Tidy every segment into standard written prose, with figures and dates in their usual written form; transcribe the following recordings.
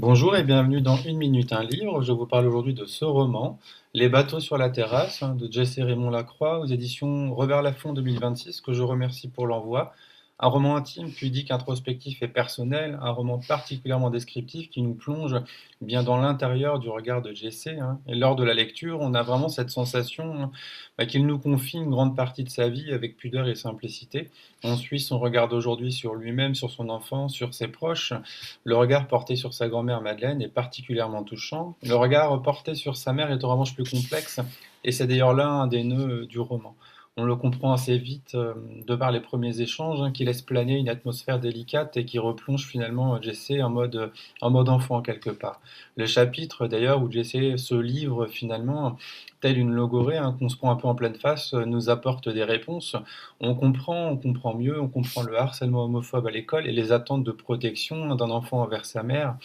Bonjour et bienvenue dans Une minute, un livre. Je vous parle aujourd'hui de ce roman, Les bateaux sur la terrasse, de Jessé Raymond Lacroix, aux éditions Robert Laffont 2026, que je remercie pour l'envoi. Un roman intime, pudique, introspectif et personnel, un roman particulièrement descriptif qui nous plonge bien dans l'intérieur du regard de Jessé, hein. Et lors de la lecture, on a vraiment cette sensation qu'il nous confie une grande partie de sa vie avec pudeur et simplicité. On suit son regard d'aujourd'hui sur lui-même, sur son enfance, sur ses proches. Le regard porté sur sa grand-mère Madeleine est particulièrement touchant. Le regard porté sur sa mère est en revanche plus complexe, et c'est d'ailleurs là un des nœuds du roman. On le comprend assez vite de par les premiers échanges, qui laissent planer une atmosphère délicate et qui replonge finalement Jessé en mode enfant quelque part. Le chapitre d'ailleurs où Jessé se livre finalement, tel une logorée, qu'on se prend un peu en pleine face, nous apporte des réponses. On comprend mieux, on comprend le harcèlement homophobe à l'école et les attentes de protection d'un enfant envers sa mère.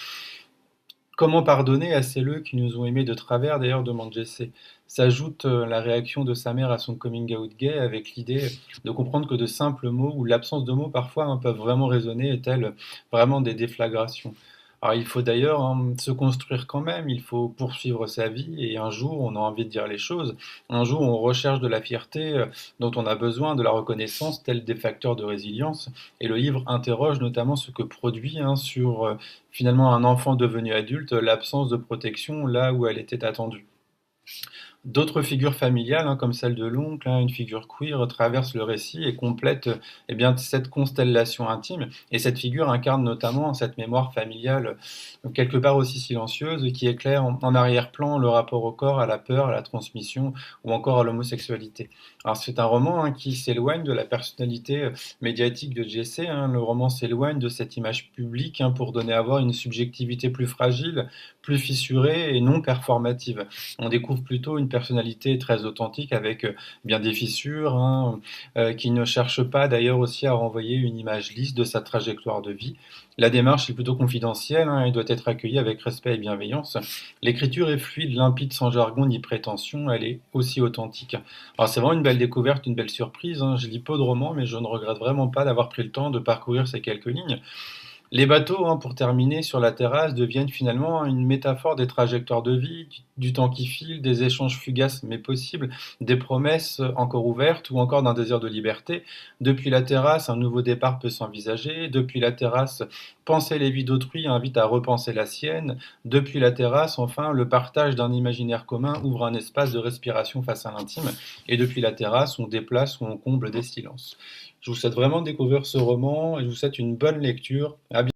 Comment pardonner à celles qui nous ont aimés de travers, d'ailleurs, demande Jessé. S'ajoute la réaction de sa mère à son coming out gay avec l'idée de comprendre que de simples mots ou l'absence de mots parfois peuvent vraiment résonner et telles vraiment des déflagrations. Alors il faut d'ailleurs se construire quand même, il faut poursuivre sa vie et un jour on a envie de dire les choses, un jour on recherche de la fierté dont on a besoin, de la reconnaissance, tels des facteurs de résilience. Et le livre interroge notamment ce que produit sur finalement un enfant devenu adulte, l'absence de protection là où elle était attendue. D'autres figures familiales, comme celle de l'oncle, une figure queer, traversent le récit et complètent bien, cette constellation intime. Et cette figure incarne notamment cette mémoire familiale, quelque part aussi silencieuse, qui éclaire en arrière-plan le rapport au corps, à la peur, à la transmission ou encore à l'homosexualité. Alors c'est un roman qui s'éloigne de la personnalité médiatique de Jessé. Le roman s'éloigne de cette image publique pour donner à voir une subjectivité plus fragile, plus fissurée et non performative. On découvre plutôt une personnalité très authentique avec bien des fissures, qui ne cherche pas d'ailleurs aussi à renvoyer une image lisse de sa trajectoire de vie. La démarche est plutôt confidentielle et doit être accueillie avec respect et bienveillance. L'écriture est fluide, limpide, sans jargon ni prétention, elle est aussi authentique. Alors c'est vraiment une belle découverte, une belle surprise. Je lis peu de romans, mais je ne regrette vraiment pas d'avoir pris le temps de parcourir ces quelques lignes. Les bateaux, pour terminer, sur la terrasse, deviennent finalement une métaphore des trajectoires de vie, du temps qui file, des échanges fugaces mais possibles, des promesses encore ouvertes ou encore d'un désir de liberté. Depuis la terrasse, un nouveau départ peut s'envisager. Depuis la terrasse, penser les vies d'autrui invite à repenser la sienne. Depuis la terrasse, enfin, le partage d'un imaginaire commun ouvre un espace de respiration face à l'intime. Et depuis la terrasse, on déplace ou on comble des silences. Je vous souhaite vraiment de découvrir ce roman et je vous souhaite une bonne lecture. À